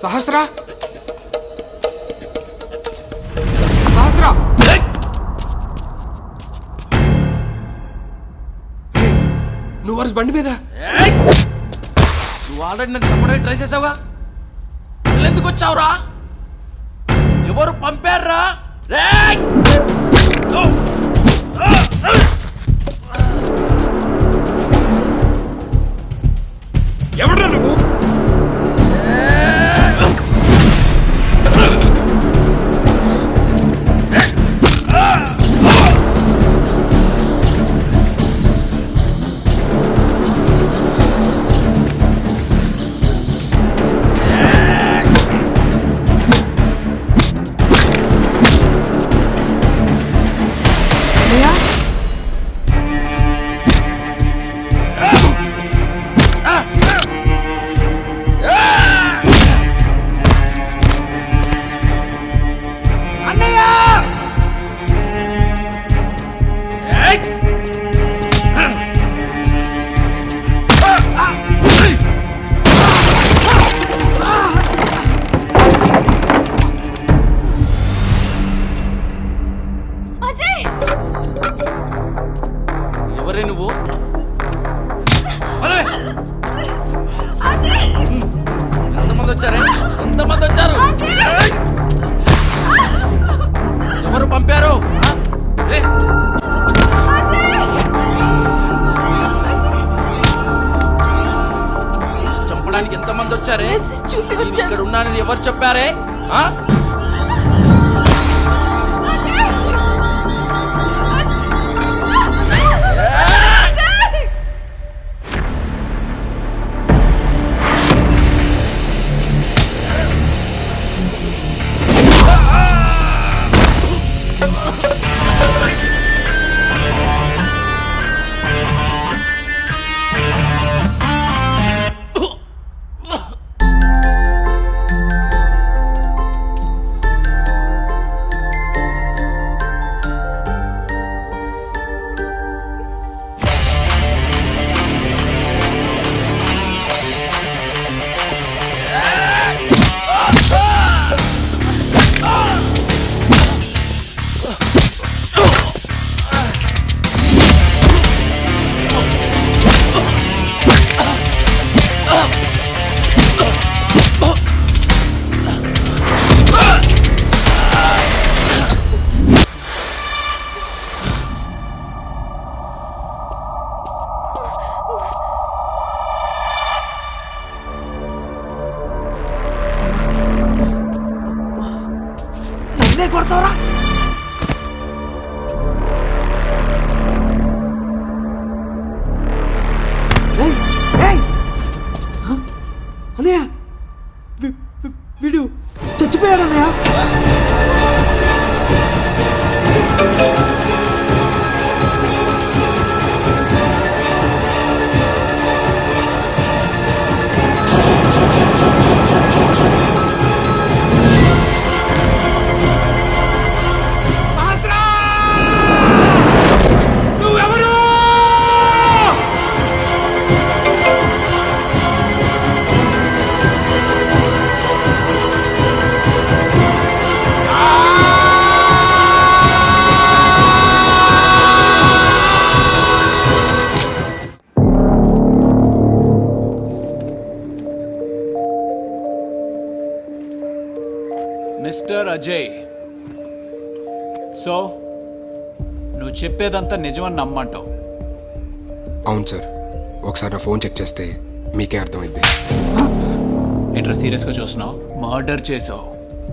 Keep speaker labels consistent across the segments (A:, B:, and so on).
A: సహస్రా సహస్రా నువ్వు వరుస బండి మీద
B: నువ్వు ఆల్రెడీ నన్ను చంపడానికి ట్రై చేసావుగా ఎందుకు వచ్చావురా? ఎవరు పంపారా?
A: ఎవడ్రా నువ్వు?
B: ఎవరే నువ్వు? ఎంతమంది వచ్చారే? ఎంతమంది వచ్చారు? ఎవరు పంపారు? చంపడానికి ఎంతమంది వచ్చారే? ఇక్కడ ఉన్నానని ఎవరు చెప్పారే?
C: కొడతావరా? అన్నయ్య వీడు చచ్చిపోయాడు అన్నయ్య.
D: మిస్టర్ అజయ్, సో నువ్వు చెప్పేదంతా నిజమని నమ్మంటావు?
A: అవును సార్, ఒకసారి నా ఫోన్ చెక్ చేస్తే మీకే అర్థమైంది.
D: ఏంట్రా సీరియస్గా చూస్తున్నావు? మర్డర్ చేసావు,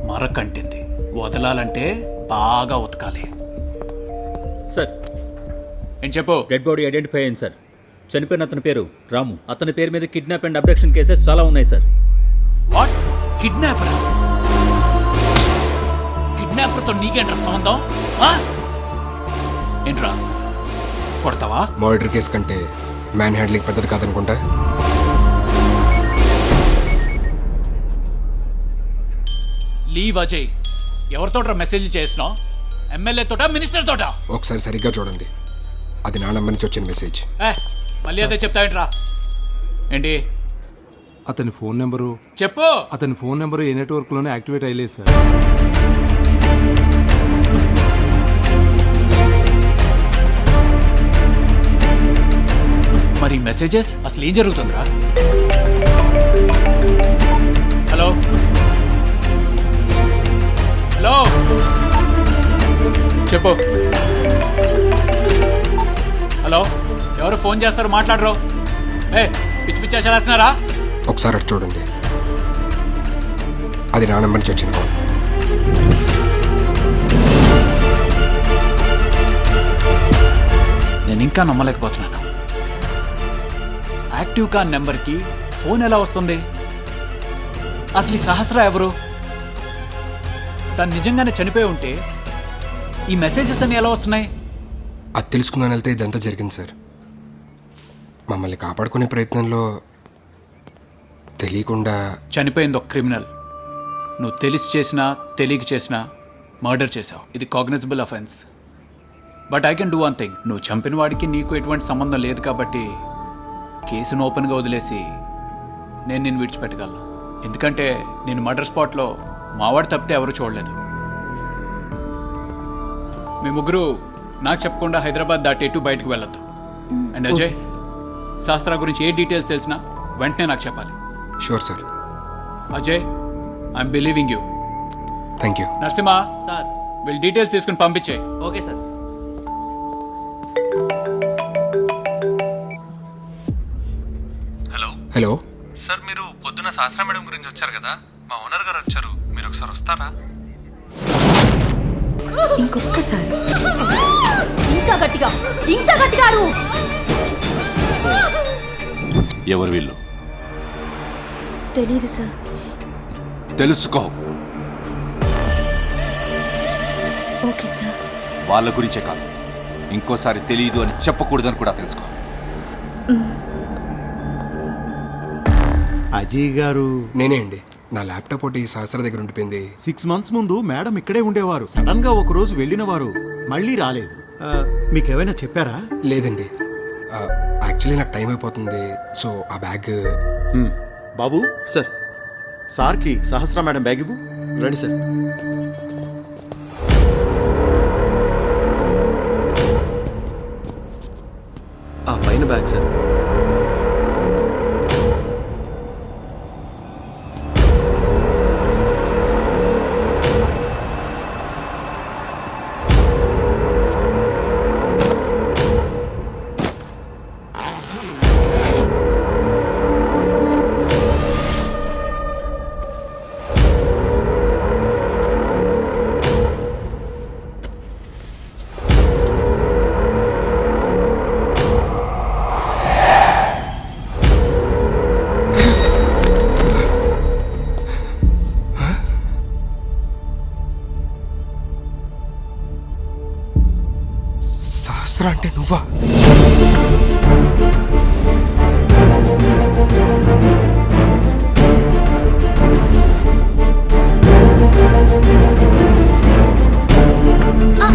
D: మరకంటింది. వదలాలంటే బాగా ఉతకాలి.
E: సార్
D: ఏం చెప్పు?
E: డెడ్ బాడీ ఐడెంటిఫై అయింది సార్. చనిపోయిన అతని పేరు రాము. అతని పేరు మీద కిడ్నాప్ అండ్ అబ్డక్షన్ కేసెస్ చాలా ఉన్నాయి సార్.
D: వాట్? కిడ్నాపర్? కిడ్నాపర్తో నీకేంట్రా సంబంధం? ఏంట్రా కొడతావా?
A: మర్డర్ కేసు కంటే మ్యాన్ హ్యాండ్లింగ్ పెద్దది కాదనుకుంటా.
D: లీవ్ అజయ్. ఎవరితోట్రా మెసేజ్ చేసినావు? ఎమ్మెల్యే తోట, మినిస్టర్ తోట?
A: ఒకసారి సరిగ్గా చూడండి, అది నా నంబర్ నుంచి వచ్చిన మెసేజ్.
D: మళ్ళీ అదే చెప్తావేంట్రా? ఏంటి
F: అతని ఫోన్
D: చెప్పు.
F: నెంబరు ఏ నెట్వర్క్లోనే యాక్టివేట్ అయ్యలేదు సార్.
D: మరి మెసేజెస్ అసలు ఏం జరుగుతుందిరా? హలో హలో చెప్పు. హలో, ఎవరు ఫోన్ చేస్తారు? మాట్లాడరు. పిచ్చి పిచ్చి చేస్తున్నారా?
A: ఒకసారి అటు చూడండి, అది నా నెంబర్ నుంచి వచ్చిన కాల్.
D: నేను ఇంకా నమ్మలేకపోతున్నాను. యాక్టివ్ కాన్ నెంబర్కి ఫోన్ ఎలా వస్తుంది? అసలు ఈ సహస్ర ఎవరు? తను నిజంగానే చనిపోయి ఉంటే ఈ మెసేజెస్ అన్ని ఎలా వస్తున్నాయి?
A: అది తెలుసుకున్నాను వెళ్తే ఇదంతా జరిగింది సార్. మమ్మల్ని కాపాడుకునే ప్రయత్నంలో తెలియకుండా
D: చనిపోయింది ఒక క్రిమినల్. నువ్వు తెలిసి చేసినా తెలియక చేసినా మర్డర్ చేసావు. ఇది cognizable offence. But I can do one thing. నువ్వు చంపిన వాడికి నీకు ఎటువంటి సంబంధం లేదు కాబట్టి కేసును ఓపెన్గా వదిలేసి నేను నిన్ను విడిచిపెట్టగలను. ఎందుకంటే నేను మర్డర్ స్పాట్లో మావాడు తప్పితే ఎవరు చూడలేదు. మీ ముగ్గురు నాకు చెప్పకుండా హైదరాబాద్ దాటి ఎటు బయటకు వెళ్ళొద్దు. అండ్ అజయ్, శాస్త్ర గురించి ఏ డీటెయిల్స్ తెలిసినా వెంటనే నాకు చెప్పాలి.
A: Sure sir.
D: Ajay, I'm believing you.
A: Thank you.
D: Narasimha
E: sir.
D: వీళ్ళు డీటెయిల్స్ తీసుకుని పంపించే.
E: Okay sir.
A: హలో
F: సార్, మీరు పొద్దున శాస్త్ర మేడం గురించి వచ్చారు కదా, మా ఓనర్ గారు వచ్చారు. మీరు ఒకసారి వస్తారా?
G: ఇంకొక్కసారి ఇంత గట్టిగా అరువు.
H: ఎవరు వీళ్ళు?
G: తెలీదు సార్.
H: తెలుసుకో.
G: Okay sir.
H: వాళ్ళ గురించే కాదు, ఇంకోసారి తెలియదు అని చెప్పకూడదని కూడా తెలుసుకో.
F: అజయ్ గారు
A: నేనే అండి. నా ల్యాప్టాప్ ఒకటి శాస్త్ర దగ్గర ఉండిపోయింది.
F: 6 months ముందు మేడం ఇక్కడే ఉండేవారు. సడన్ గా ఒక రోజు వెళ్ళినవారు, మళ్ళీ రాలేదు. మీకేమైనా చెప్పారా?
A: లేదండి, యాక్చువల్లీ నాకు టైం అయిపోతుంది. సో ఆ బ్యాగ్.
I: బాబు సార్, సార్కి సహస్ర మేడం బ్యాగ్ ఇవ్వు. రండి సార్. ఆ పైన బ్యాగ్ సార్.
A: శాస్త్ర అంటే నువ్వా?
G: ఆ